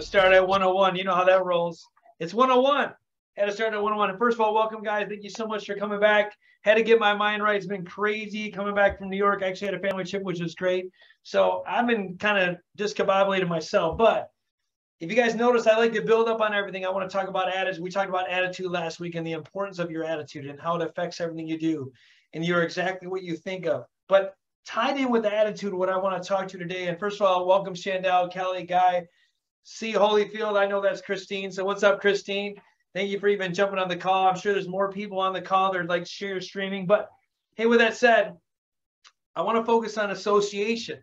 Start at 101. You know how that rolls. It's 101. Had to start at 101. And first of all, welcome, guys. Thank you so much for coming back. Had to get my mind right. It's been crazy coming back from New York. I actually had a family trip, which was great. So I've been kind of discombobulated myself. But if you guys notice, I like to build up on everything. I want to talk about attitude. We talked about attitude last week and the importance of your attitude and how it affects everything you do. And you're exactly what you think of. But tied in with the attitude, what I want to talk to today. And first of all, welcome Shandell, Kelly, Guy, C. Holyfield. I know that's Christine. So what's up, Christine? Thank you for even jumping on the call. I'm sure there's more people on the call that are like share streaming. But hey, with that said, I want to focus on association.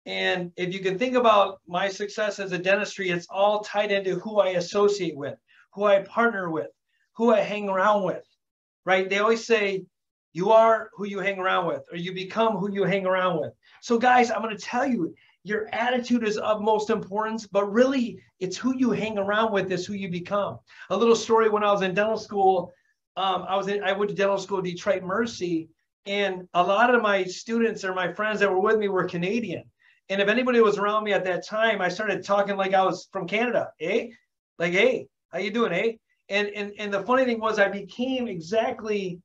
And if you can think about my success as a dentistry, it's all tied into who I associate with, who I partner with, who I hang around with, right? They always say, you are who you hang around with, or you become who you hang around with. So guys, I'm going to tell you, your attitude is of most importance, but really it's who you hang around with is who you become. A little story: when I was in dental school, I went to dental school, Detroit Mercy, and a lot of my students or my friends that were with me were Canadian. And if anybody was around me at that time, I started talking like I was from Canada, eh? Like, hey, how you doing, eh? And the funny thing was I became exactly,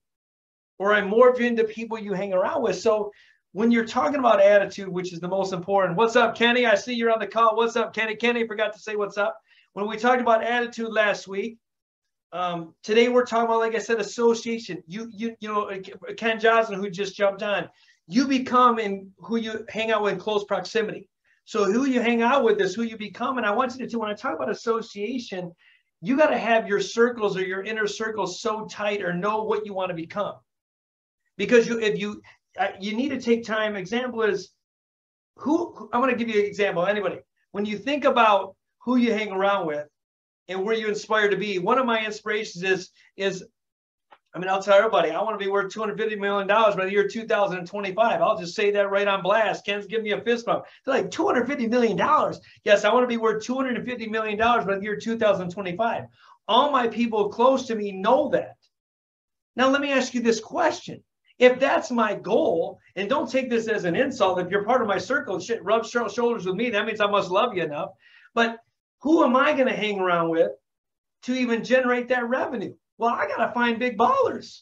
or I morphed into people you hang around with. So when you're talking about attitude, which is the most important, what's up, Kenny? I see you're on the call. What's up, Kenny? Kenny forgot to say what's up. When we talked about attitude last week, today we're talking about, like I said, association. You know, Ken Johnson, who just jumped on, you become in who you hang out with in close proximity. So who you hang out with is who you become. And I want you to, when I talk about association, you got to have your circles or your inner circles so tight or know what you want to become. Because if you need to take time. Example is who I'm going to give you an example. Anybody, when you think about who you hang around with and where you inspire to be, one of my inspirations is I mean, I'll tell everybody, I want to be worth $250 million by the year 2025. I'll just say that right on blast. Ken's giving me a fist bump. They're like, $250 million. Yes, I want to be worth $250 million by the year 2025. All my people close to me know that. Now, let me ask you this question. If that's my goal, and don't take this as an insult, if you're part of my circle, shit, rub shoulders with me, that means I must love you enough. But who am I going to hang around with to even generate that revenue? Well, I got to find big ballers.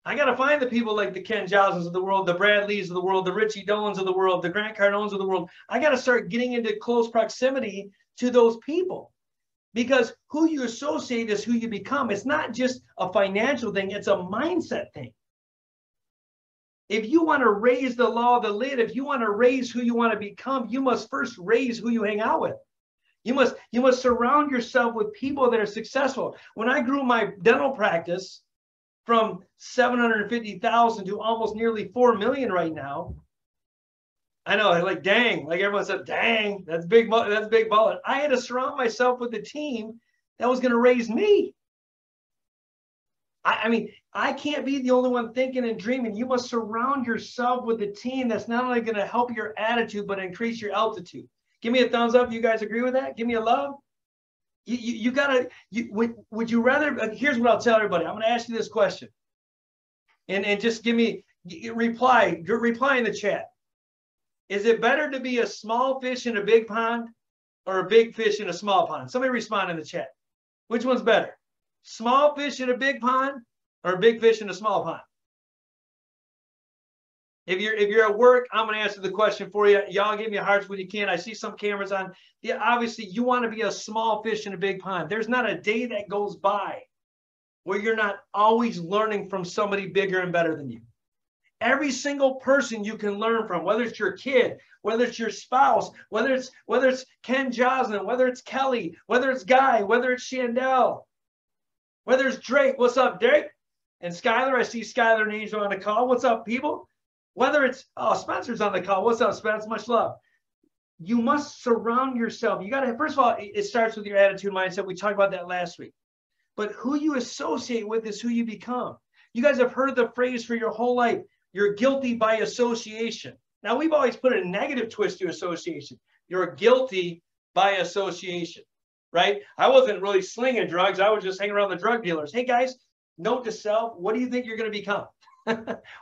I got to find the people like the Ken Johnsons of the world, the Brad Lees of the world, the Richie Dolans of the world, the Grant Cardones of the world. I got to start getting into close proximity to those people. Because who you associate is who you become. It's not just a financial thing. It's a mindset thing. If you want to raise the law of the lid, if you want to raise who you want to become, you must first raise who you hang out with. You must surround yourself with people that are successful. When I grew my dental practice from 750,000 to almost nearly 4 million right now, I know, like, dang, like everyone said, dang, that's big baller. I had to surround myself with a team that was going to raise me. I mean, I can't be the only one thinking and dreaming. You must surround yourself with a team that's not only going to help your attitude, but increase your altitude. Give me a thumbs up. You guys agree with that? Give me a love. You gotta, would you rather, here's what I'll tell everybody. I'm going to ask you this question and just give me, reply in the chat. Is it better to be a small fish in a big pond or a big fish in a small pond? Somebody respond in the chat. Which one's better? Small fish in a big pond or a big fish in a small pond? If you're at work, I'm going to answer the question for you. Y'all give me hearts when you can. I see some cameras on. Yeah, obviously, you want to be a small fish in a big pond. There's not a day that goes by where you're not always learning from somebody bigger and better than you. Every single person you can learn from, whether it's your kid, whether it's your spouse, whether it's Ken Joslin, whether it's Kelly, whether it's Guy, whether it's Shandell, whether it's Drake. What's up, Drake? And Skylar, I see Skylar and Angel on the call. What's up, people? Whether it's, oh, Spencer's on the call. What's up, Spence? Much love. You must surround yourself. You got to, first of all, it starts with your attitude, mindset. We talked about that last week. But who you associate with is who you become. You guys have heard the phrase for your whole life. You're guilty by association. Now, we've always put a negative twist to association. You're guilty by association, right? I wasn't really slinging drugs. I was just hanging around the drug dealers. Hey, guys, note to self, what do you think you're going to become?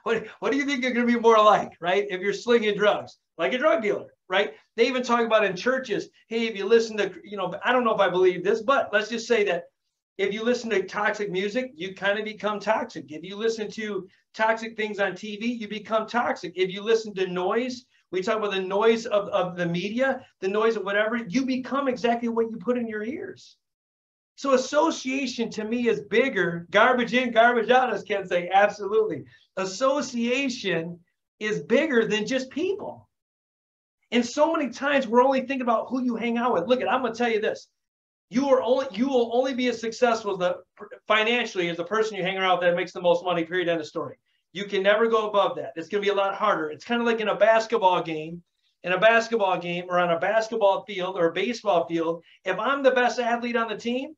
what do you think you're going to be more like, right? If you're slinging drugs, like a drug dealer, right? They even talk about in churches, hey, if you listen to, you know, I don't know if I believe this, but let's just say that if you listen to toxic music, you kind of become toxic. If you listen to toxic things on TV, you become toxic. If you listen to noise, we talk about the noise of the media, the noise of whatever, you become exactly what you put in your ears. So association to me is bigger. Garbage in, garbage out, as Ken say, absolutely. Association is bigger than just people. And so many times we're only thinking about who you hang out with. Look, I'm going to tell you this. You will only be as successful financially as the person you hang around with that makes the most money, period, end of story. You can never go above that. It's going to be a lot harder. It's kind of like in a basketball game. In a basketball game or on a basketball field or a baseball field, if I'm the best athlete on the team,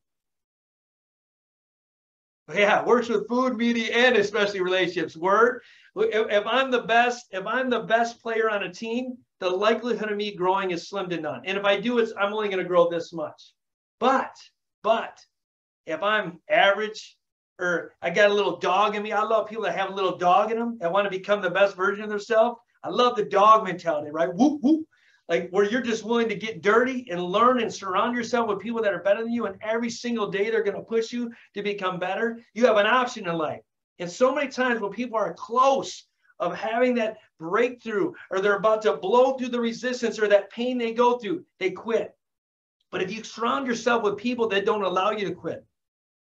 yeah, works with food, media, and especially relationships. If I'm the best player on a team, the likelihood of me growing is slim to none. And if I do it, I'm only going to grow this much. But if I'm average or I got a little dog in me, I love people that have a little dog in them that want to become the best version of themselves. I love the dog mentality, right? Whoop, whoop. Like where you're just willing to get dirty and learn and surround yourself with people that are better than you. And every single day they're going to push you to become better. You have an option in life. And so many times when people are close of having that breakthrough or they're about to blow through the resistance or that pain they go through, they quit. But if you surround yourself with people that don't allow you to quit,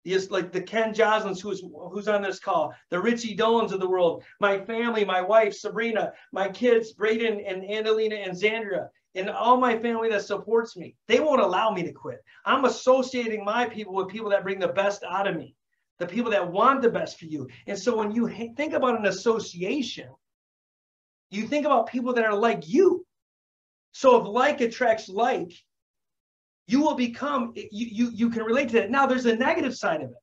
just like the Ken Joslins, who's on this call, the Richie Dolans of the world, my family, my wife, Sabrina, my kids, Braden and Annalena and Zandra, and all my family that supports me, they won't allow me to quit. I'm associating my people with people that bring the best out of me, the people that want the best for you. And so when you think about an association, you think about people that are like you. So if like attracts like, you will become, you can relate to that. Now, there's a negative side of it.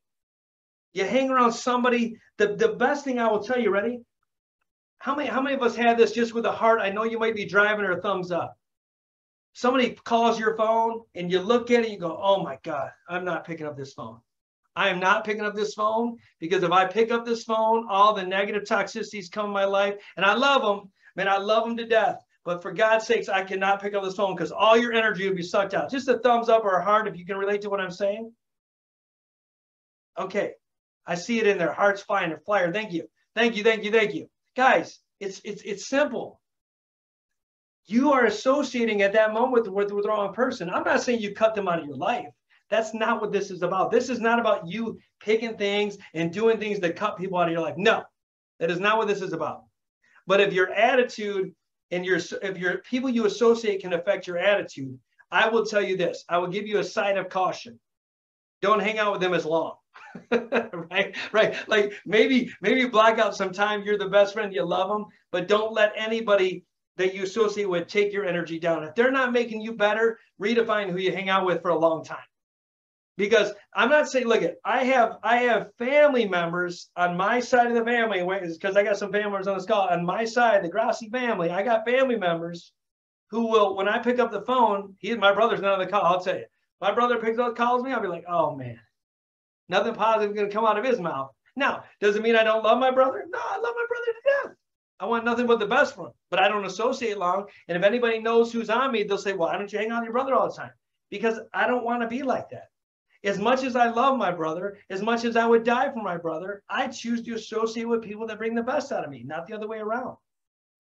You hang around somebody, the best thing I will tell you, ready? How many of us have this just with a heart? I know you might be driving or a thumbs up. Somebody calls your phone and you look at it, you go, oh my God, I'm not picking up this phone. I am not picking up this phone because if I pick up this phone, all the negative toxicities come in my life. And I love them, man, I love them to death. But for God's sakes, I cannot pick up this phone because all your energy will be sucked out. Just a thumbs up or a heart if you can relate to what I'm saying. Okay, I see it in there. Hearts flying and flyer. Thank you. Thank you, thank you, thank you. Guys, it's simple. You are associating at that moment with the wrong person. I'm not saying you cut them out of your life. That's not what this is about. This is not about you picking things and doing things that cut people out of your life. No, that is not what this is about. But if your attitude and if your people you associate can affect your attitude, I will tell you this. I will give you a sign of caution. Don't hang out with them as long. right? Like maybe block out some time. You're the best friend. You love them, but don't let anybody that you associate with take your energy down. If they're not making you better, redefine who you hang out with for a long time. Because I'm not saying, look, I have family members on my side of the family, because I got some family members on this call. On my side, the Grossi family, I got family members who will, when I pick up the phone, my brother's not on the call, I'll tell you. My brother calls me, I'll be like, oh man, nothing positive is going to come out of his mouth. Now, does it mean I don't love my brother? No, I love my brother to death. I want nothing but the best for him, but I don't associate long. And if anybody knows who's on me, they'll say, well, why don't you hang out with your brother all the time? Because I don't want to be like that. As much as I love my brother, as much as I would die for my brother, I choose to associate with people that bring the best out of me, not the other way around.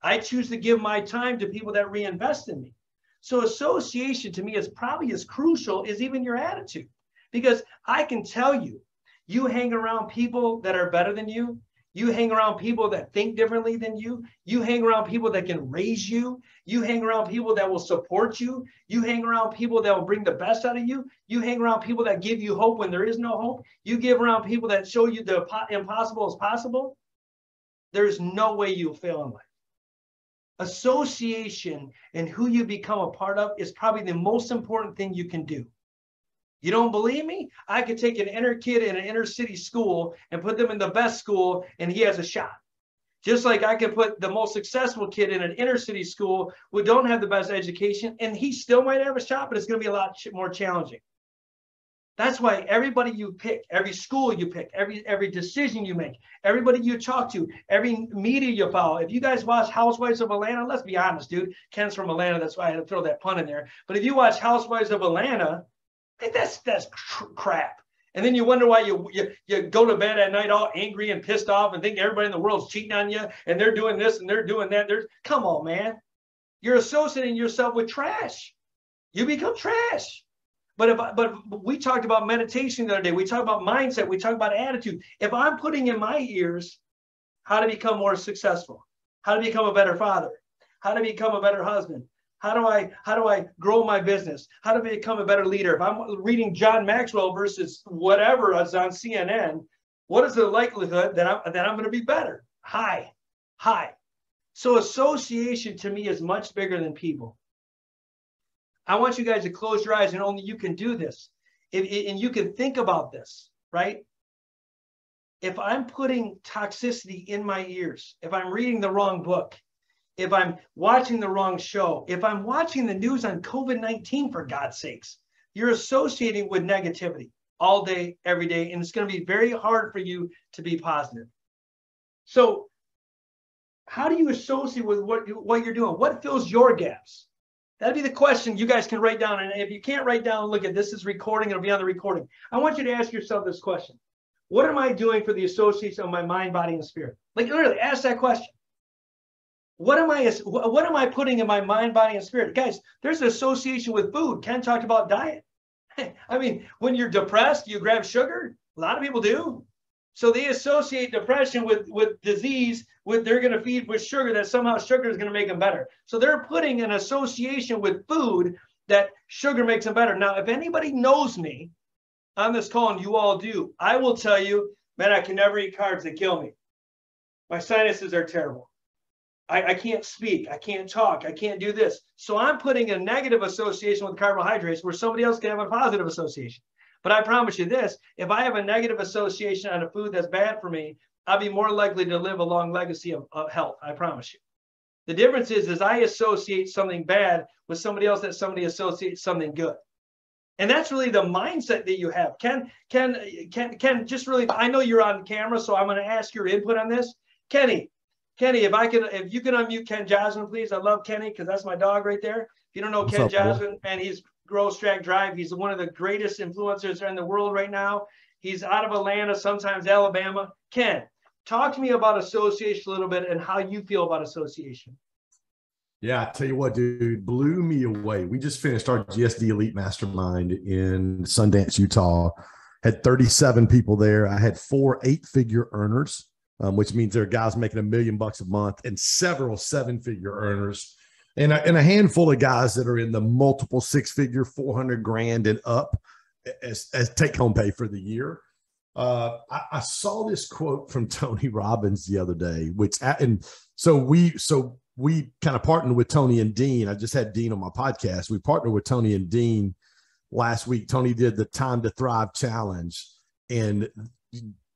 I choose to give my time to people that reinvest in me. So association to me is probably as crucial as even your attitude, because I can tell you, you hang around people that are better than you. You hang around people that think differently than you. You hang around people that can raise you. You hang around people that will support you. You hang around people that will bring the best out of you. You hang around people that give you hope when there is no hope. You give around people that show you the impossible is possible. There's no way you'll fail in life. Association and who you become a part of is probably the most important thing you can do. You don't believe me? I could take an inner kid in an inner city school and put them in the best school and he has a shot. Just like I could put the most successful kid in an inner city school who don't have the best education and he still might have a shot, but it's going to be a lot more challenging. That's why everybody you pick, every school you pick, every decision you make, everybody you talk to, every media you follow. If you guys watch Housewives of Atlanta, let's be honest, dude. Ken's from Atlanta, that's why I had to throw that pun in there. But if you watch Housewives of Atlanta, that's crap. And then you wonder why you go to bed at night all angry and pissed off and think everybody in the world's cheating on you and they're doing this and they're doing that. Come on, man. You're associating yourself with trash. You become trash. But we talked about meditation the other day. We talked about mindset. We talked about attitude. If I'm putting in my ears how to become more successful, how to become a better father, how to become a better husband, how do I grow my business, how to become a better leader? If I'm reading John Maxwell versus whatever is on CNN, what is the likelihood that I'm going to be better? High. So association to me is much bigger than people. I want you guys to close your eyes, and only you can do this. And you can think about this, right? If I'm putting toxicity in my ears, if I'm reading the wrong book, if I'm watching the wrong show, if I'm watching the news on COVID-19, for God's sakes, you're associating with negativity all day, every day, and it's going to be very hard for you to be positive. So how do you associate with what you're doing? What fills your gaps? That'd be the question you guys can write down. And if you can't write down, look at this is recording. It'll be on the recording. I want you to ask yourself this question. What am I doing for the association of my mind, body, and spirit? Like literally ask that question. What am I putting in my mind, body, and spirit? Guys, there's an association with food. Ken talked about diet. I mean, when you're depressed, you grab sugar. A lot of people do. So they associate depression with disease, they're going to feed with sugar, that somehow sugar is going to make them better. So they're putting an association with food that sugar makes them better. Now, if anybody knows me on this call, and you all do, I will tell you, man, I can never eat carbs that kill me. My sinuses are terrible. I can't speak. I can't talk. I can't do this. So I'm putting a negative association with carbohydrates where somebody else can have a positive association. But I promise you this, if I have a negative association on a food that's bad for me, I'll be more likely to live a long legacy of health. I promise you. The difference is I associate something bad with somebody else that somebody associates something good. And that's really the mindset that you have. Ken, just really, I know you're on camera, so I'm going to ask your input on this. Kenny, if you can unmute Ken Jasmine, please. I love Kenny because that's my dog right there. If you don't know Ken Jasmine, and he's Grow Track Drive. He's one of the greatest influencers in the world right now. He's out of Atlanta, sometimes Alabama. Ken, talk to me about association a little bit and how you feel about association. Yeah, I tell you what, dude, blew me away. We just finished our GSD Elite Mastermind in Sundance, Utah. Had 37 people there. I had 4 8-figure earners, which means there are guys making $1 million a month, and several 7-figure earners. And a handful of guys that are in the multiple 6-figure, 400 grand and up as take-home pay for the year. I saw this quote from Tony Robbins the other day, so we kind of partnered with Tony and Dean. I just had Dean on my podcast. We partnered with Tony and Dean last week. Tony did the Time to Thrive Challenge, and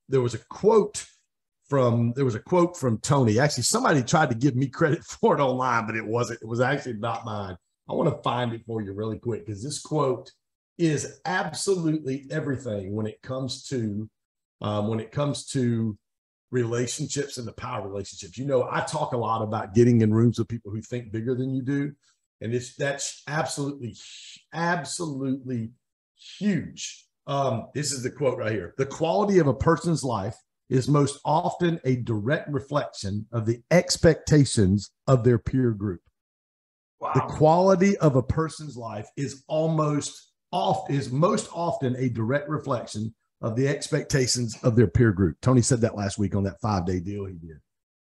there was a quote from Tony. Actually, somebody tried to give me credit for it online, but it wasn't. It was actually not mine. I want to find it for you really quick because this quote is absolutely everything when it comes to relationships and the power of relationships. You know, I talk a lot about getting in rooms with people who think bigger than you do, and that's absolutely huge. This is the quote right here. The quality of a person's life is most often a direct reflection of the expectations of their peer group. Wow. The quality of a person's life is most often a direct reflection of the expectations of their peer group. Tony said that last week on that 5-day deal he did.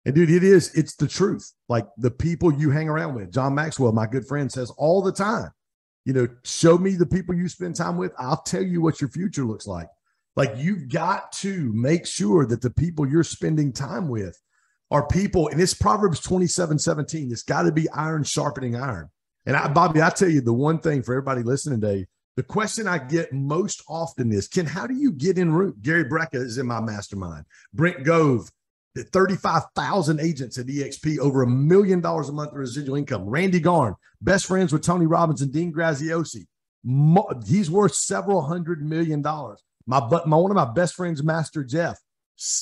And dude, it's the truth. Like the people you hang around with. John Maxwell, my good friend, says all the time, you know, show me the people you spend time with. I'll tell you what your future looks like. Like you've got to make sure that the people you're spending time with are people, and it's Proverbs 27:17. It's got to be iron sharpening iron. And Bobby, I tell you the one thing for everybody listening today, the question I get most often is, how do you get in room? Gary Brecka is in my mastermind. Brent Gove, 35,000 agents at EXP, over $1 million a month of residual income. Randy Garn, best friends with Tony Robbins and Dean Graziosi. He's worth several $100 million. One of my best friends, Master Jeff,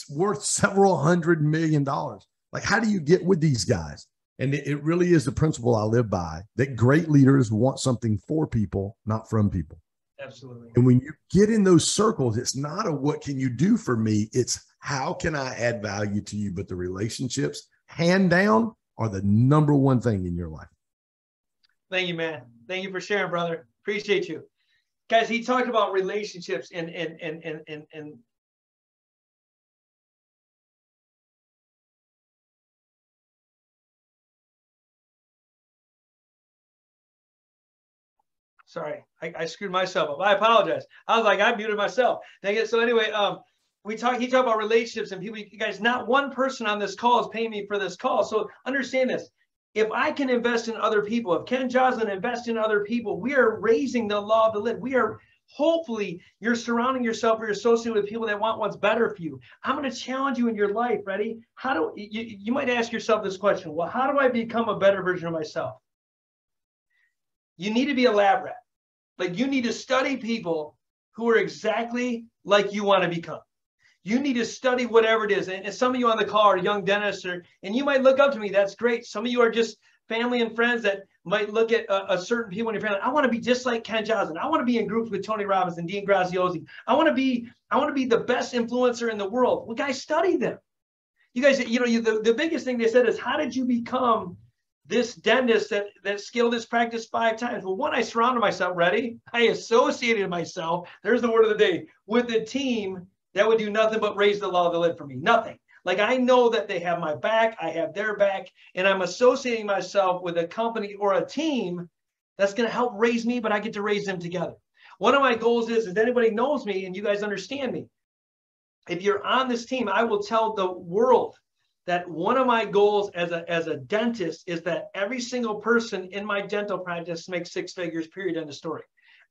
worth several $100 million. Like, how do you get with these guys? And it really is the principle I live by, that great leaders want something for people, not from people. Absolutely. And when you get in those circles, it's not a what can you do for me? It's how can I add value to you? But the relationships, hand down, are the number one thing in your life. Thank you, man. Thank you for sharing, brother. Appreciate you. Guys, he talked about relationships and sorry, I screwed myself up. I apologize. I was like, I muted myself. Dang it. So anyway, he talked about relationships and people. You guys, not one person on this call is paying me for this call. So understand this. If I can invest in other people, if Ken Joslin invests in other people, we are raising the law of the land. We are, hopefully, you're surrounding yourself or you're associated with people that want what's better for you. I'm going to challenge you in your life. Ready? How do you might ask yourself this question? Well, how do I become a better version of myself? You need to be a lab rat. Like, you need to study people who are exactly like you want to become. You need to study whatever it is. And some of you on the call are young dentists, and you might look up to me. That's great. Some of you are just family and friends that might look at a certain people in your family. I want to be just like Ken Joslin. I want to be in groups with Tony Robbins and Dean Grossi. I want to be the best influencer in the world. Well, guys, study them. You guys, the biggest thing they said is, how did you become this dentist that scaled this practice 5 times? Well, one, I surrounded myself, ready? I associated myself, there's the word of the day, with a team that would do nothing but raise the law of the lid for me. Nothing. Like, I know that they have my back, I have their back, and I'm associating myself with a company or a team that's going to help raise me, but I get to raise them together. One of my goals is, if anybody knows me and you guys understand me, if you're on this team, I will tell the world that one of my goals as a dentist is that every single person in my dental practice makes 6 figures, period, end of story.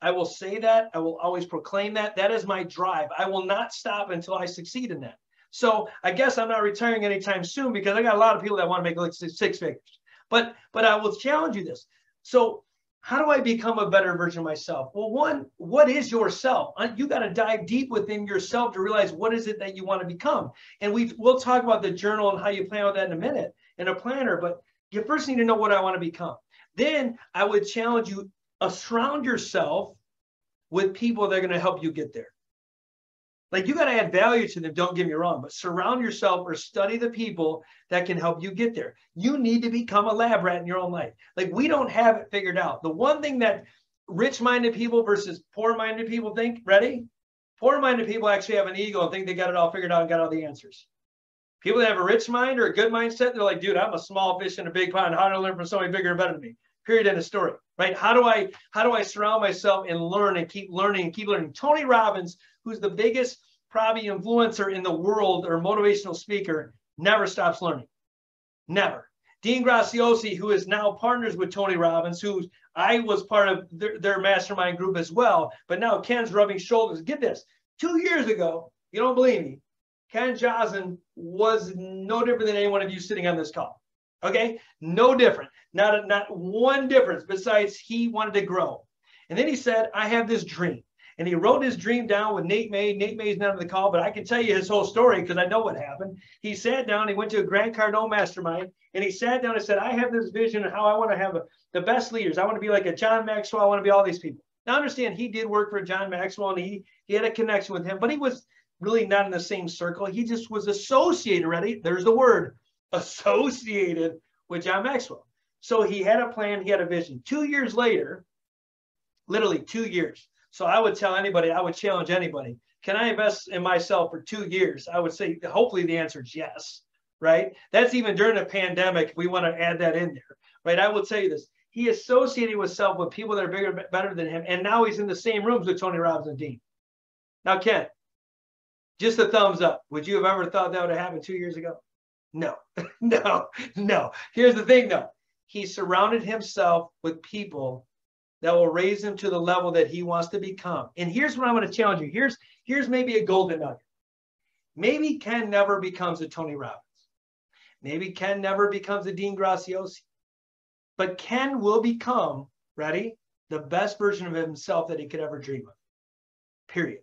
I will say that. I will always proclaim that. That is my drive. I will not stop until I succeed in that. So I guess I'm not retiring anytime soon, because I got a lot of people that want to make like 6 figures. But I will challenge you this. So how do I become a better version of myself? Well, one, what is yourself? You got to dive deep within yourself to realize what is it that you want to become. And we'll talk about the journal and how you plan with that in a minute, in a planner. But you first need to know what I want to become. Then I would challenge you, surround yourself with people that are going to help you get there. Like, you got to add value to them, don't get me wrong, but surround yourself or study the people that can help you get there. You need to become a lab rat in your own life. Like, we don't have it figured out. The one thing that rich-minded people versus poor-minded people think, ready? Poor-minded people actually have an ego and think they got it all figured out and got all the answers. People that have a rich mind or a good mindset, they're like, dude, I'm a small fish in a big pond. How do I learn from somebody bigger and better than me? Period, end of story, right? How do I surround myself and learn and keep learning and keep learning? Tony Robbins, who's the biggest probably influencer in the world or motivational speaker, never stops learning. Never. Dean Grossi, who is now partners with Tony Robbins, who I was part of their mastermind group as well, but now Ken's rubbing shoulders. Get this, 2 years ago, you don't believe me, Ken Joslin was no different than any one of you sitting on this call. Okay, no different, not one difference besides he wanted to grow. And then he said, I have this dream. And he wrote his dream down with Nate May. Nate May's not on the call, but I can tell you his whole story because I know what happened. He sat down, he went to a Grant Cardone mastermind, and he sat down and said, I have this vision of how I want to have the best leaders. I want to be like a John Maxwell. I want to be all these people. Now, understand, he did work for John Maxwell, and he had a connection with him, but he was really not in the same circle. He just was associated, ready? There's the word, associated with John Maxwell. So he had a plan, he had a vision. 2 years later, literally 2 years. So I would tell anybody, I would challenge anybody, can I invest in myself for 2 years? I would say, hopefully the answer is yes, right? That's even during a pandemic, if we want to add that in there, right? I will tell you this. He associated himself with people that are bigger, better than him, and now he's in the same rooms with Tony Robbins and Dean. Now, Ken, just a thumbs up. Would you have ever thought that would have happened 2 years ago? No, no. Here's the thing, though. He surrounded himself with people that will raise him to the level that he wants to become. And here's what I'm going to challenge you. Here's maybe a golden nugget. Maybe Ken never becomes a Tony Robbins. Maybe Ken never becomes a Dean Grossi. But Ken will become, ready? the best version of himself that he could ever dream of. Period.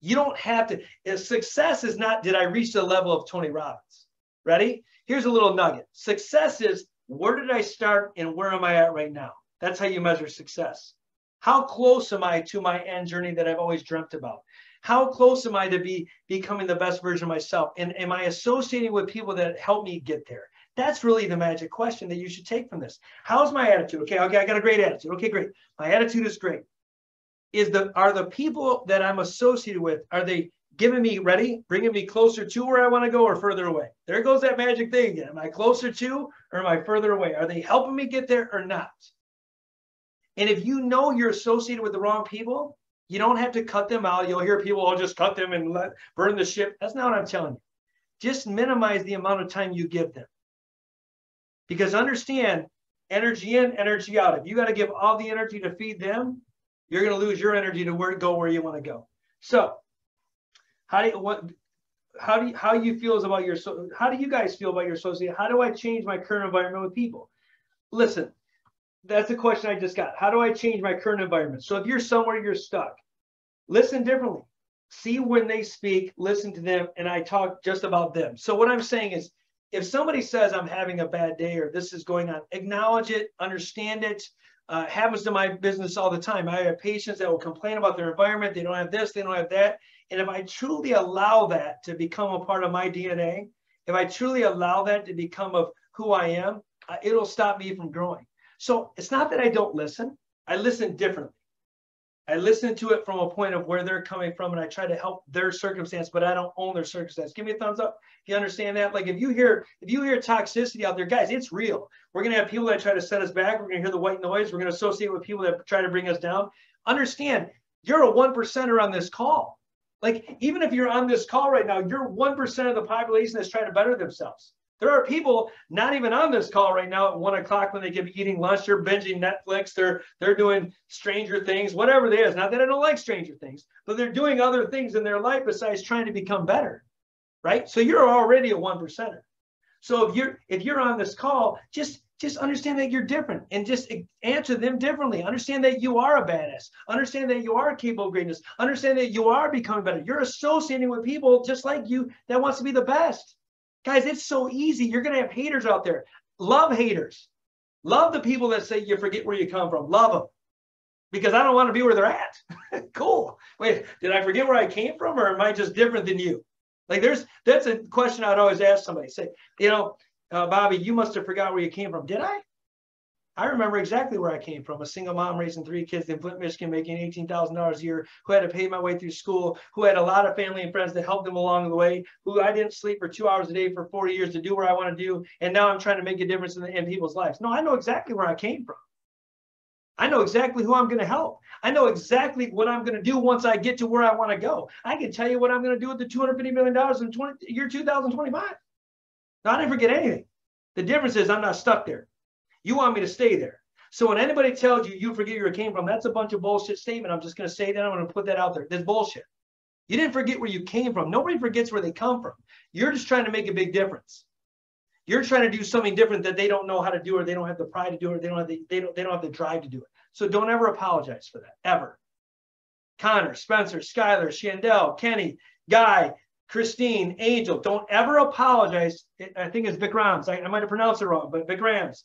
You don't have to. If success is not, did I reach the level of Tony Robbins? Ready? Here's a little nugget. Success is, where did I start and where am I at right now? That's how you measure success. How close am I to my end journey that I've always dreamt about? How close am I to becoming the best version of myself? And am I associating with people that help me get there? That's really the magic question that you should take from this. How's my attitude? Okay, I got a great attitude. Okay, great. My attitude is great. Are the people that I'm associated with, are they giving me, ready, bringing me closer to where I want to go or further away? There goes that magic thing again. Am I closer to or am I further away? Are they helping me get there or not? And if you know you're associated with the wrong people, you don't have to cut them out. You'll hear people, just cut them and burn the ship. That's not what I'm telling you. Just minimize the amount of time you give them. Because understand, energy in, energy out. If you got to give all the energy to feed them, you're going to lose your energy to go where you want to go. So, how do you guys feel about your associate? How do I change my current environment with people? Listen, that's the question I just got. How do I change my current environment? So if you're somewhere you're stuck, listen differently. See when they speak, listen to them, and I talk just about them. So what I'm saying is, if somebody says I'm having a bad day or this is going on, acknowledge it, understand it. Happens to my business all the time. I have patients that will complain about their environment. They don't have this, they don't have that. And if I truly allow that to become a part of my DNA, if I truly allow that to become of who I am, it'll stop me from growing. So it's not that I don't listen. I listen differently. I listen to it from a point of where they're coming from, and I try to help their circumstance, but I don't own their circumstance. Give me a thumbs up if you understand that. Like if you hear toxicity out there, guys, it's real. We're going to have people that try to set us back. We're going to hear the white noise. We're going to associate with people that try to bring us down. Understand, you're a 1%er on this call. Like even if you're on this call right now, you're 1% of the population that's trying to better themselves. There are people not even on this call right now at 1 o'clock when they could be eating lunch. They're binging Netflix. They're doing Stranger Things, whatever it is. Not that I don't like Stranger Things, but they're doing other things in their life besides trying to become better, right? So you're already a 1%er. So if you're on this call, just understand that you're different and just answer them differently. Understand that you are a badass. Understand that you are capable of greatness. Understand that you are becoming better. You're associating with people just like you that wants to be the best. Guys, it's so easy. You're going to have haters out there. Love haters. Love the people that say you forget where you come from. Love them. Because I don't want to be where they're at. Cool. Wait, did I forget where I came from or am I just different than you? Like that's a question I'd always ask somebody. Say, Bobby, you must have forgot where you came from. Did I? I remember exactly where I came from. A single mom raising 3 kids in Flint, Michigan, making $18,000 a year, who had to pay my way through school, who had a lot of family and friends that helped them along the way, who I didn't sleep for 2 hours a day for 40 years to do what I want to do. And now I'm trying to make a difference in people's lives. No, I know exactly where I came from. I know exactly who I'm going to help. I know exactly what I'm going to do once I get to where I want to go. I can tell you what I'm going to do with the $250 million in year 2025. Now, I didn't forget anything. The difference is I'm not stuck there. You want me to stay there. So when anybody tells you you forget where you came from, that's a bunch of bullshit statement. I'm just going to say that. I'm going to put that out there. That's bullshit. You didn't forget where you came from. Nobody forgets where they come from. You're just trying to make a big difference. You're trying to do something different that they don't know how to do, or they don't have the pride to do it, or they don't have the drive to do it. So don't ever apologize for that, ever. Connor, Spencer, Skylar, Shandell, Kenny, Guy, Christine, Angel, don't ever apologize. I think it's Vikrams. I might have pronounced it wrong, but Vikrams.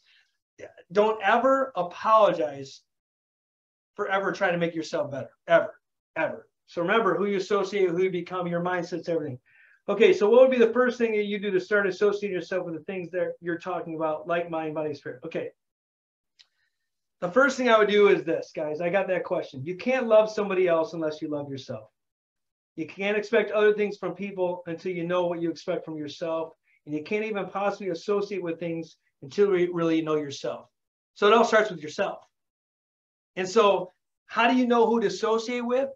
Don't ever apologize for ever trying to make yourself better, ever. So remember, who you associate, who you become, your mindset's everything. Okay, so what would be the first thing that you do to start associating yourself with the things that you're talking about, like mind, body, spirit? Okay. The first thing I would do is this, guys. I got that question. You can't love somebody else unless you love yourself. You can't expect other things from people until you know what you expect from yourself. And you can't even possibly associate with things until you really know yourself. So it all starts with yourself. And so how do you know who to associate with?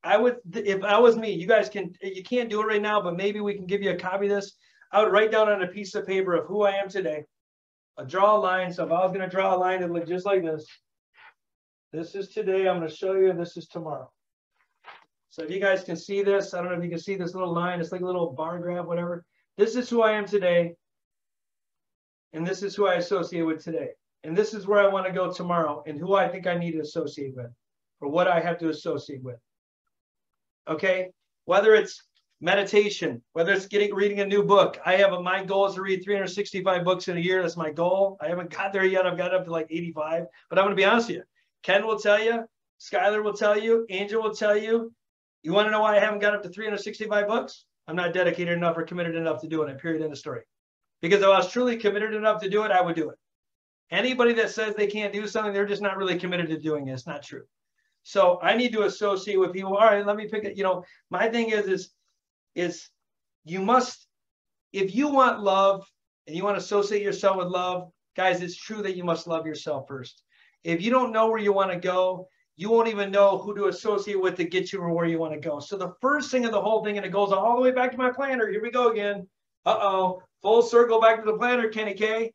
If I was me, you can't do it right now, but maybe we can give you a copy of this. I would write down on a piece of paper of who I am today. I'll draw a line. So if I was going to draw a line, it'd look just like this. This is today. I'm going to show you, and this is tomorrow. So if you guys can see this, I don't know if you can see this little line. It's like a little bar graph, whatever. This is who I am today. And this is who I associate with today. and this is where I want to go tomorrow, and who I think I need to associate with, or what I have to associate with. Okay, whether it's meditation, whether it's reading a new book. My goal is to read 365 books in a year. That's my goal. I haven't got there yet. I've got up to like 85, but I'm going to be honest with you. Ken will tell you, Skylar will tell you, Angel will tell you. You want to know why I haven't got up to 365 books? I'm not dedicated enough or committed enough to doing it, period, end of story. Because if I was truly committed enough to do it, I would do it. Anybody that says they can't do something, they're just not really committed to doing it. It's not true. So I need to associate with people. All right, let me pick it. You know, my thing is you must, if you want love and you want to associate yourself with love, guys, it's true that you must love yourself first. If you don't know where you want to go, you won't even know who to associate with to get you where you want to go. So the first thing of the whole thing, and it goes all the way back to my planner. Here we go again. Full circle back to the planner, Kenny K.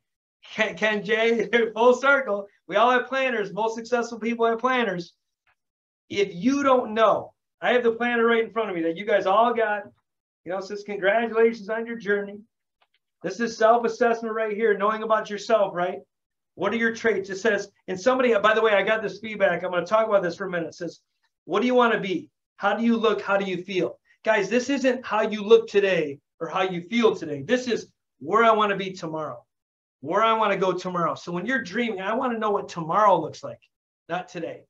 Ken J, full circle. We all have planners. Most successful people have planners. If you don't know, I have the planner right in front of me that you guys all got. You know, it says congratulations on your journey. This is self-assessment right here, knowing about yourself, right? What are your traits? It says, and somebody, by the way, I got this feedback. I'm going to talk about this for a minute. It says, what do you want to be? How do you look? How do you feel? Guys, this isn't how you look today or how you feel today. This is where I want to be tomorrow, where I want to go tomorrow. So when you're dreaming, I want to know what tomorrow looks like, not today.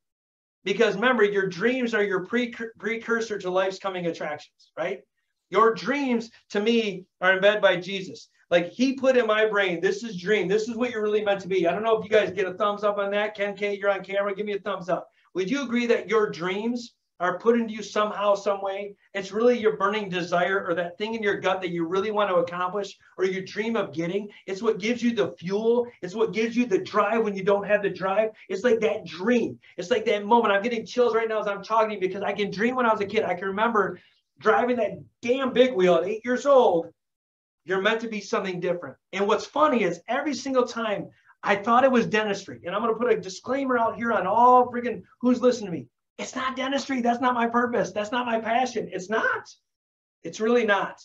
Because remember, your dreams are your precursor to life's coming attractions, right? Your dreams, to me, are in bed by Jesus. Like he put in my brain, this is dream. This is what you're really meant to be. I don't know if you guys get a thumbs up on that. Ken K, you're on camera. Give me a thumbs up. Would you agree that your dreams are put into you somehow, some way? It's really your burning desire or that thing in your gut that you really want to accomplish or you dream of getting. It's what gives you the fuel. It's what gives you the drive when you don't have the drive. It's like that dream. It's like that moment. I'm getting chills right now as I'm talking to you because I can dream when I was a kid. I can remember driving that damn big wheel at 8 years old. You're meant to be something different. And what's funny is every single time I thought it was dentistry, and I'm going to put a disclaimer out here on all freaking who's listening to me. It's not dentistry. That's not my purpose. That's not my passion. It's not. It's really not.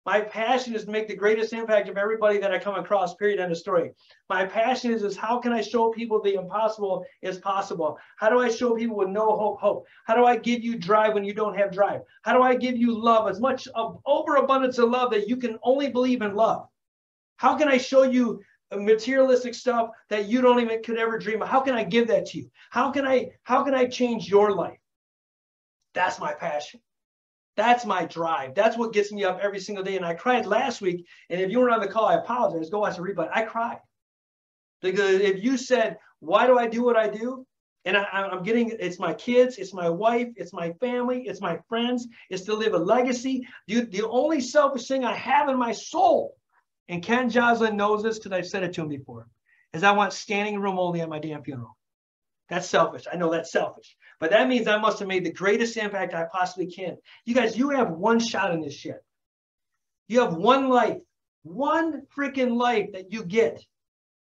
My passion is to make the greatest impact of everybody that I come across, period, end of story. My passion is how can I show people the impossible is possible? How do I show people with no hope? How do I give you drive when you don't have drive? How do I give you love, as much of overabundance of love that you can only believe in love? How can I show you materialistic stuff that you don't even could ever dream of? How can I give that to you? How can I change your life? That's my passion. That's my drive. That's what gets me up every single day. And I cried last week. And if you weren't on the call, I apologize. Go watch the replay. I cried. Because if you said, why do I do what I do? And I'm getting, it's my kids, it's my wife, it's my family, it's my friends, it's to live a legacy. The only selfish thing I have in my soul, and Ken Joslin knows this because I've said it to him before, is I want standing room only at my damn funeral. That's selfish. I know that's selfish. But that means I must have made the greatest impact I possibly can. You guys, you have one shot in this shit. You have one life, one freaking life that you get.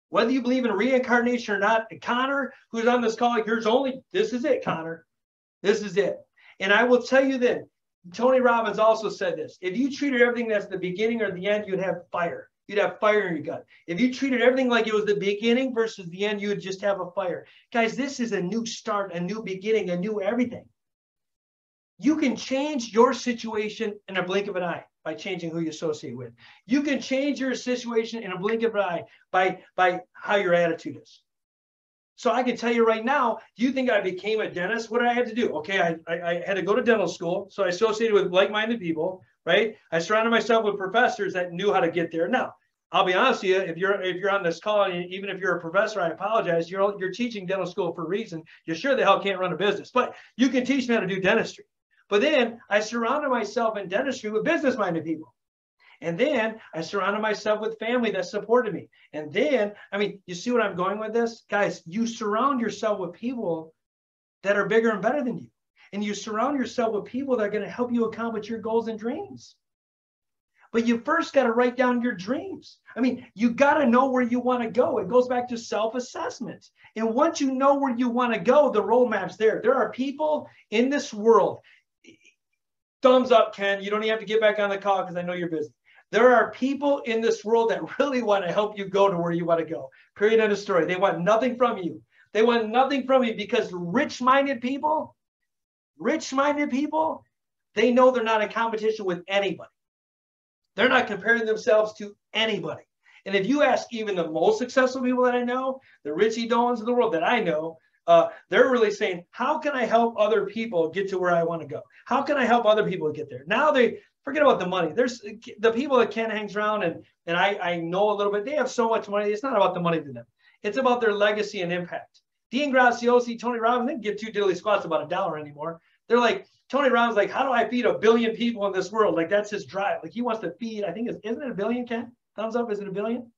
Whether you believe in reincarnation or not, Connor, who's on this call, this is it, Connor. This is it. And I will tell you this, Tony Robbins also said this. If you treated everything that's the beginning or the end, you'd have fire. You'd have fire in your gut. If you treated everything like it was the beginning versus the end, you would just have a fire. Guys, this is a new start, a new beginning, a new everything. You can change your situation in a blink of an eye by changing who you associate with. You can change your situation in a blink of an eye by how your attitude is. So I can tell you right now, do you think I became a dentist? What did I have to do? Okay, I had to go to dental school. So I associated with like-minded people, right? I surrounded myself with professors that knew how to get there. Now, I'll be honest with you, if you're on this call, and even if you're a professor, I apologize. You're teaching dental school for a reason. You sure the hell can't run a business, but you can teach me how to do dentistry. But then I surrounded myself in dentistry with business-minded people. And then I surrounded myself with family that supported me. And then, I mean, you see what I'm going with this? Guys, you surround yourself with people that are bigger and better than you. And you surround yourself with people that are going to help you accomplish your goals and dreams. But you first got to write down your dreams. I mean, you got to know where you want to go. It goes back to self-assessment. And once you know where you want to go, the roadmap's there. There are people in this world. Thumbs up, Ken. You don't even have to get back on the call because I know you're busy. There are people in this world that really want to help you go to where you want to go. Period. End of story. They want nothing from you. They want nothing from you because rich-minded people, they know they're not in competition with anybody. They're not comparing themselves to anybody. And if you ask even the most successful people that I know, the Richie Dolans of the world that I know, they're really saying, how can I help other people get to where I want to go? How can I help other people get there? Now they forget about the money. There's the people that Ken hangs around and I know a little bit, they have so much money. It's not about the money to them. It's about their legacy and impact. Dean Grossi, Tony Robbins, they don't give two diddly squats about $1 anymore. They're like, Tony Robbins, like, how do I feed 1 billion people in this world? Like, that's his drive. Like, he wants to feed, I think, isn't it 1 billion, Ken? Thumbs up, is it 1 billion?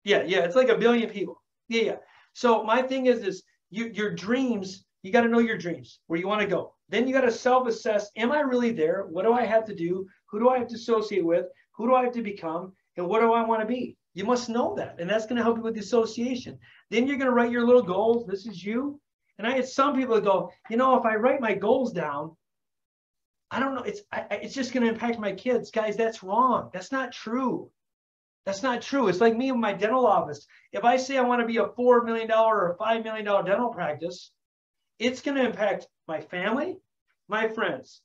Yeah, it's like 1 billion people. Yeah. So my thing is your dreams, you got to know your dreams, where you want to go. Then you got to self-assess, am I really there? What do I have to do? Who do I have to associate with? Who do I have to become? And what do I want to be? You must know that. And that's going to help you with the association. Then you're going to write your little goals. This is you. And I had some people that go, you know, if I write my goals down, I don't know, it's just going to impact my kids. Guys, that's wrong. That's not true. That's not true. It's like me in my dental office. If I say I want to be a $4 million or a $5 million dental practice, it's going to impact my family, my friends,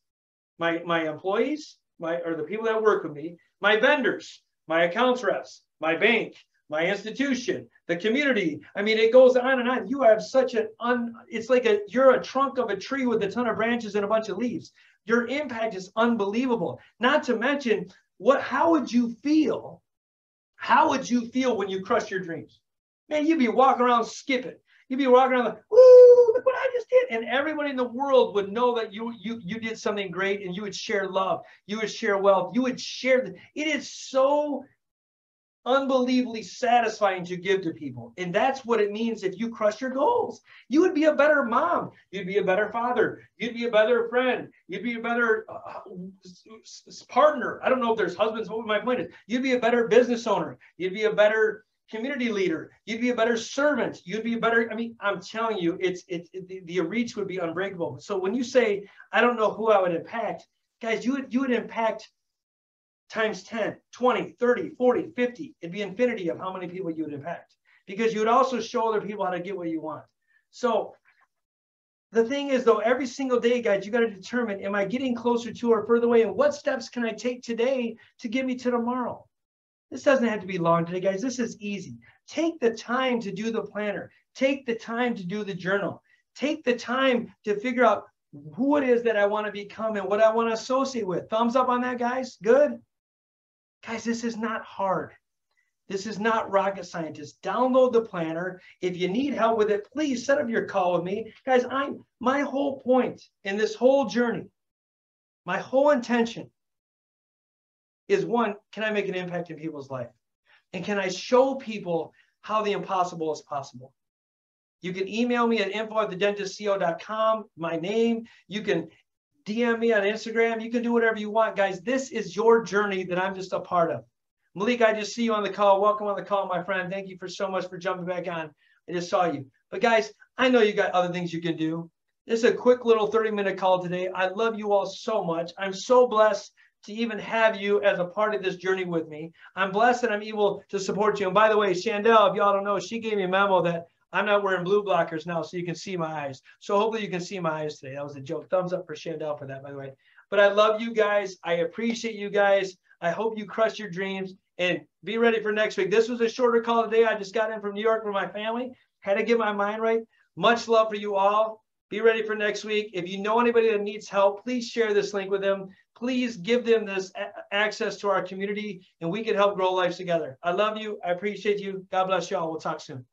my employees, or the people that work with me, my vendors, my accounts reps, my bank, my institution, the community. I mean, it goes on and on. You have such it's like you're a trunk of a tree with a ton of branches and a bunch of leaves. Your impact is unbelievable. Not to mention, how would you feel? How would you feel when you crush your dreams? Man, you'd be walking around skipping. You'd be walking around like, woo, look what I just did. And everybody in the world would know that you did something great, and you would share love. You would share wealth. You would share. It is so unbelievably satisfying to give to people. And that's what it means if you crush your goals. You would be a better mom. You'd be a better father. You'd be a better friend. You'd be a better partner. I don't know if there's husbands. What my point is, you'd be a better business owner. You'd be a better community leader. You'd be a better servant. You'd be a better, I mean, I'm telling you, the reach would be unbreakable. So when you say, I don't know who I would impact, guys, you would impact times 10, 20, 30, 40, 50. It'd be infinity of how many people you would impact, because you would also show other people how to get what you want. So the thing is, though, every single day, guys, you got to determine, am I getting closer to or further away? And what steps can I take today to get me to tomorrow? This doesn't have to be long today, guys. This is easy. Take the time to do the planner. Take the time to do the journal. Take the time to figure out who it is that I want to become and what I want to associate with. Thumbs up on that, guys. Good. Guys, this is not hard. This is not rocket scientist. Download the planner. If you need help with it, please set up your call with me. Guys, my whole point in this whole journey, my whole intention is, one, can I make an impact in people's life? And can I show people how the impossible is possible? You can email me at info@thedentistco.com, my name. You can DM me on Instagram. You can do whatever you want, guys. This is your journey that I'm just a part of. Malik, I just see you on the call. Welcome on the call, my friend. Thank you so much for jumping back on. I just saw you. But guys, I know you got other things you can do. This is a quick little 30-minute call today. I love you all so much. I'm so blessed to even have you as a part of this journey with me. I'm blessed that I'm able to support you. And by the way, Chandel, if y'all don't know, she gave me a memo that I'm not wearing blue blockers now, so you can see my eyes. So hopefully you can see my eyes today. That was a joke. Thumbs up for Chandel for that, by the way. But I love you guys. I appreciate you guys. I hope you crush your dreams, and be ready for next week. This was a shorter call today. I just got in from New York with my family. Had to get my mind right. Much love for you all. Be ready for next week. If you know anybody that needs help, please share this link with them. Please give them this access to our community, and we can help grow lives together. I love you. I appreciate you. God bless you all. We'll talk soon.